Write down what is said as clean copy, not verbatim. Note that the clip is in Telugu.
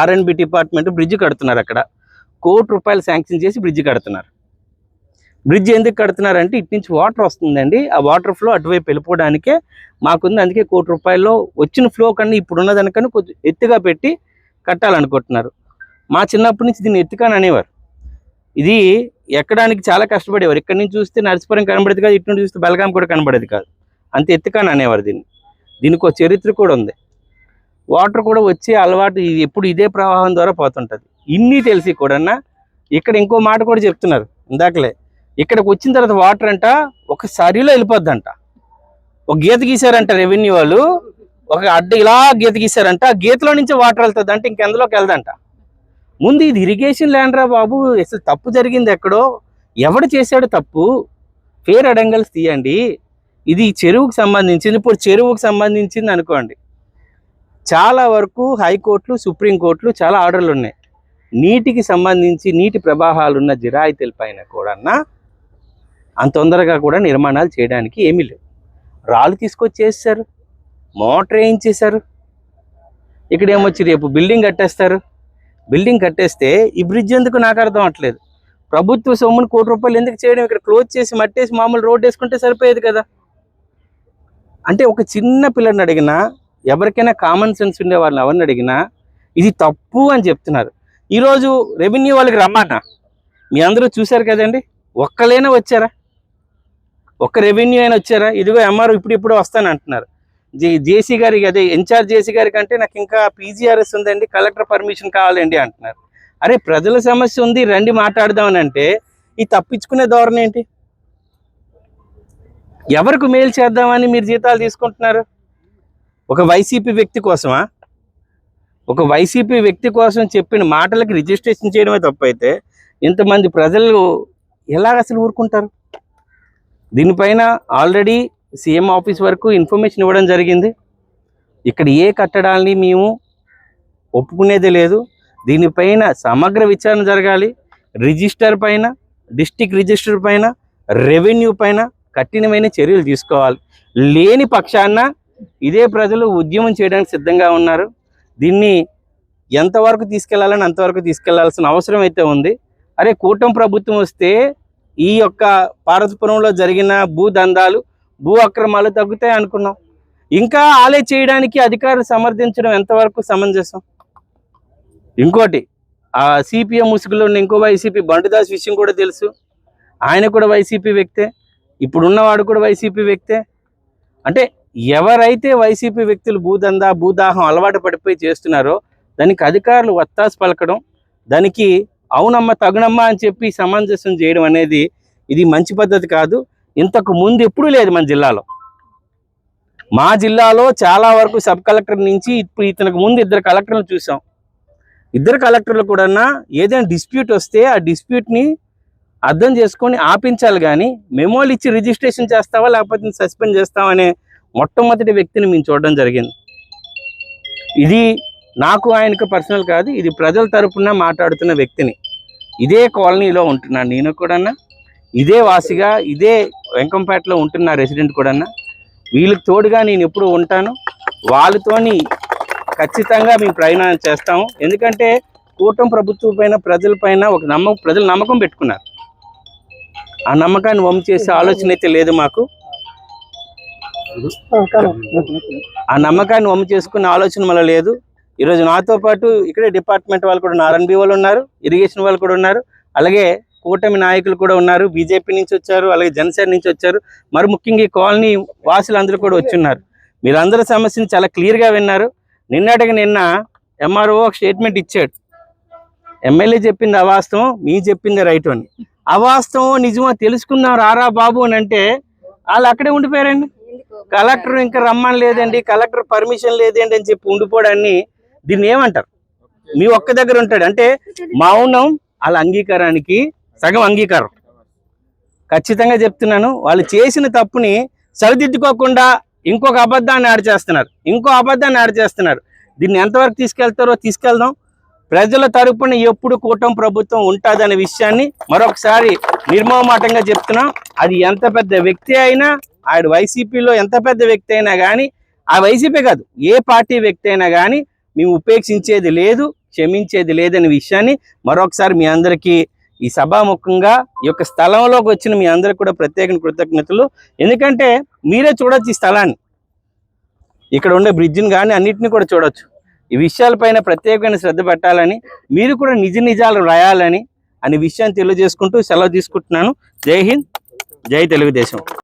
R&B డిపార్ట్మెంట్ బ్రిడ్జ్ కడుతున్నారు. అక్కడ ₹1 కోటి శాంక్షన్ చేసి బ్రిడ్జ్ కడుతున్నారు. బ్రిడ్జ్ ఎందుకు కడుతున్నారంటే ఇటు నుంచి వాటర్ వస్తుందండి. ఆ వాటర్ ఫ్లో అటువైపు వెళ్ళిపోవడానికే మాకుంది. అందుకే ₹1 కోటి వచ్చిన ఫ్లో కన్నా ఇప్పుడున్న దానికన్నా కొంచెం ఎత్తుగా పెట్టి కట్టాలనుకుంటున్నారు. మా చిన్నప్పటి నుంచి దీన్ని ఎత్తుకాని అనేవారు. ఇది ఎక్కడానికి చాలా కష్టపడేవారు. ఇక్కడ నుంచి చూస్తే నర్సీపురం కనబడేది కాదు, ఇటు నుంచి చూస్తే బెల్గాం కూడా కనబడేది కాదు. అంత ఎత్తుకాని అనేవారు దీన్ని. దీనికి ఒక చరిత్ర కూడా ఉంది. వాటర్ కూడా వచ్చే అలవాటు ఎప్పుడు ఇదే ప్రవాహం ద్వారా పోతుంటుంది. ఇన్ని తెలిసి కూడా ఇక్కడ ఇంకో మాట కూడా చెప్తున్నారు ఇందాకలే. ఇక్కడికి వచ్చిన తర్వాత వాటర్ అంట ఒక సరిలో వెళ్ళిపోద్దంట. ఒక గీత గీసారంట రెవెన్యూ వాళ్ళు, ఒక అడ్డు ఇలా గీత గీసారంట. ఆ గీతలో నుంచి వాటర్ వెళ్తుంది అంటే ఇంకెందులోకి వెళ్దంట. ముందు ఇది ఇరిగేషన్ ల్యాండ్ రా బాబు, అసలు తప్పు జరిగింది ఎక్కడో, ఎవడు చేశాడు తప్పు, ఫేర్ అడంగల్స్ తీయండి. ఇది చెరువుకు సంబంధించింది. ఇప్పుడు చెరువుకు సంబంధించింది అనుకోండి, చాలా వరకు హైకోర్టులు, సుప్రీంకోర్టులు చాలా ఆర్డర్లు ఉన్నాయి. నీటికి సంబంధించి నీటి ప్రవాహాలు ఉన్న జిరాయితీల పైన కూడా అంత తొందరగా కూడా నిర్మాణాలు చేయడానికి ఏమీ లేవు. రాళ్ళు తీసుకొచ్చి చేస్తారు, మోటార్ వేయించేశారు. ఇక్కడ ఏమొచ్చి రేపు బిల్డింగ్ కట్టేస్తారు. బిల్డింగ్ కట్టేస్తే ఈ బ్రిడ్జ్ ఎందుకు నాకు అర్థం అవట్లేదు. ప్రభుత్వ సొమ్మును ₹1 కోటి ఎందుకు చేయడం? ఇక్కడ క్లోజ్ చేసి మట్టేసి మామూలు రోడ్ వేసుకుంటే సరిపోయేది కదా. అంటే ఒక చిన్న పిల్లని అడిగినా, ఎవరికైనా కామన్ సెన్స్ ఉండే వాళ్ళని ఎవరిని అడిగినా ఇది తప్పు అని చెప్తున్నారు. ఈరోజు రెవెన్యూ వాళ్ళకి రమ్మన్నా మీ అందరూ చూశారు కదండి. ఒక్కలేనా వచ్చారా? ఒక్క రెవెన్యూ అయినా వచ్చారా? ఇదిగో ఎంఆర్ఓ ఇప్పుడు వస్తాను అంటున్నారు. జేసీ గారికి, అదే ఇన్ఛార్జ్ జేసీ గారికి అంటే నాకు ఇంకా PGRS ఉందండి, కలెక్టర్ పర్మిషన్ కావాలండి అంటున్నారు. అరే ప్రజల సమస్య ఉంది, రండి మాట్లాడదామని అంటే ఈ తప్పించుకునే ధోరణి ఏంటి? ఎవరికి మేలు చేద్దామని మీరు జీతాలు తీసుకుంటున్నారు? ఒక వైసీపీ వ్యక్తి కోసమా? ఒక వైసీపీ వ్యక్తి కోసం చెప్పిన మాటలకి రిజిస్ట్రేషన్ చేయడమే తప్పైతే ఇంతమంది ప్రజలు ఎలా అసలు ఊరుకుంటారు? దీనిపైన ఆల్రెడీ సీఎం ఆఫీస్ వరకు ఇన్ఫర్మేషన్ ఇవ్వడం జరిగింది. ఇక్కడ ఏ కట్టడాల్ని మేము ఒప్పుకునేది లేదు. దీనిపైన సమగ్ర విచారణ జరగాలి. రిజిస్టర్ పైన, డిస్ట్రిక్ట్ రిజిస్టర్ పైన, రెవెన్యూ పైన కఠినమైన చర్యలు తీసుకోవాలి. లేని పక్షాన ఇదే ప్రజలు ఉద్యమం చేయడానికి సిద్ధంగా ఉన్నారు. దీన్ని ఎంతవరకు తీసుకెళ్లాలని అంతవరకు తీసుకెళ్లాల్సిన అవసరం అయితే ఉంది. అరే కూటమి ప్రభుత్వం వస్తే ఈ యొక్క పార్వతీపురంలో జరిగిన భూదందాలు, భూ అక్రమాలు తగ్గుతాయి అనుకున్నాం. ఇంకా ఆలే చేయడానికి అధికారులు సమర్థించడం ఎంతవరకు సమంజసం? ఇంకోటి, ఆ సిపిఎం ముసుగులో ఉన్న ఇంకో వైసీపీ బంటుదాస్ విషయం కూడా తెలుసు. ఆయన కూడా వైసీపీ వ్యక్తే, ఇప్పుడున్నవాడు కూడా వైసీపీ వ్యక్తే. అంటే ఎవరైతే వైసీపీ వ్యక్తులు భూదందా, భూదాహం అలవాటు పడిపోయి చేస్తున్నారో దానికి అధికారులు వత్తాసు పలకడం, దానికి అవునమ్మ తగునమ్మ అని చెప్పి సమంజసం చేయడం అనేది ఇది మంచి పద్ధతి కాదు. ఇంతకు ముందు ఎప్పుడూ లేదు మన జిల్లాలో. మా జిల్లాలో చాలా వరకు సబ్ కలెక్టర్ నుంచి ఇప్పుడు ఇతనికి ముందు 2 కలెక్టర్లు చూసాం. 2 కలెక్టర్లు కూడా ఏదైనా డిస్ప్యూట్ వస్తే ఆ డిస్ప్యూట్ని అర్థం చేసుకొని ఆపించాలి. కానీ మెమోలు ఇచ్చి రిజిస్ట్రేషన్ చేస్తావా లేకపోతే సస్పెండ్ చేస్తావా అనే మొట్టమొదటి వ్యక్తిని మేము చూడడం జరిగింది. ఇది నాకు ఆయనకు పర్సనల్ కాదు, ఇది ప్రజల తరపున మాట్లాడుతున్న వ్యక్తిని. ఇదే కాలనీలో ఉంటున్నాను నేను కూడా, ఇదే వాసిగా, ఇదే వెంకంపేటలో ఉంటున్న రెసిడెంట్ కూడా. వీళ్ళకి తోడుగా నేను ఎప్పుడు ఉంటాను. వాళ్ళతోని ఖచ్చితంగా మేము ప్రయాణం చేస్తాము. ఎందుకంటే కూటమి ప్రభుత్వం పైన, ప్రజల పైన ఒక ప్రజలు నమ్మకం పెట్టుకున్నారు. ఆ నమ్మకాన్ని వమ్ము చేసే ఆలోచన అయితే లేదు మాకు. ఆ నమ్మకాన్ని వమ్ము చేసుకునే ఆలోచన మళ్ళీ లేదు. ఈరోజు నాతో పాటు ఇక్కడే డిపార్ట్మెంట్ వాళ్ళు కూడా, R&B వాళ్ళు ఉన్నారు, ఇరిగేషన్ వాళ్ళు కూడా ఉన్నారు, అలాగే కూటమి నాయకులు కూడా ఉన్నారు, బీజేపీ నుంచి వచ్చారు, అలాగే జనసేన నుంచి వచ్చారు. మరి ముఖ్యంగా ఈ కాలనీ వాసులు అందరూ కూడా వచ్చున్నారు. మీరందరూ సమస్యను చాలా క్లియర్గా విన్నారు. నిన్న ఎంఆర్ఓ ఒక స్టేట్మెంట్ ఇచ్చాడు. ఎమ్మెల్యే చెప్పింది అవాస్తవం, మీ చెప్పింది రైట్ అని. అవాస్తవం నిజమో తెలుసుకుందాం రారా బాబు అని అంటే వాళ్ళు అక్కడే ఉండిపోయారండి. కలెక్టర్ ఇంకా రమ్మని లేదండి, కలెక్టర్ పర్మిషన్ లేదండి అని చెప్పి ఉండిపోవడాన్ని దీన్ని ఏమంటారు? మీ ఒక్క దగ్గర ఉంటాడు అంటే మౌనం వాళ్ళ అంగీకారానికి సగం అంగీకారం. ఖచ్చితంగా చెప్తున్నాను, వాళ్ళు చేసిన తప్పుని సరిదిద్దుకోకుండా ఇంకొక అబద్ధాన్ని యాడ్ చేస్తున్నారు. దీన్ని ఎంతవరకు తీసుకెళ్తారో తీసుకెళ్దాం. ప్రజల తరపున ఎప్పుడు కూటమి ప్రభుత్వం ఉంటుందనే విషయాన్ని మరొకసారి నిర్మోహమాటంగా చెప్తున్నాం. అది ఎంత పెద్ద వ్యక్తి అయినా, ఆవిడ వైసీపీలో ఎంత పెద్ద వ్యక్తి అయినా కానీ, ఆ వైసీపీ కాదు ఏ పార్టీ వ్యక్తి అయినా కానీ మేము ఉపేక్షించేది లేదు. క్షమించేది లేదనే విషయాన్ని మరొకసారి మీ అందరికీ ఈ సభాముఖంగా ఈ యొక్క స్థలంలోకి వచ్చిన మీ అందరికి కూడా ప్రత్యేక కృతజ్ఞతలు. ఎందుకంటే మీరే చూడొచ్చు ఈ స్థలాన్ని, ఇక్కడ ఉండే బ్రిడ్జిని కానీ అన్నిటిని కూడా చూడొచ్చు. ఈ విషయాలపైన ప్రత్యేకమైన శ్రద్ధ పెట్టాలని, మీరు కూడా నిజ నిజాలు రాయాలని అనే విషయాన్ని తెలియజేసుకుంటూ సెలవు తీసుకుంటున్నాను. జై హింద్, జై తెలుగుదేశం.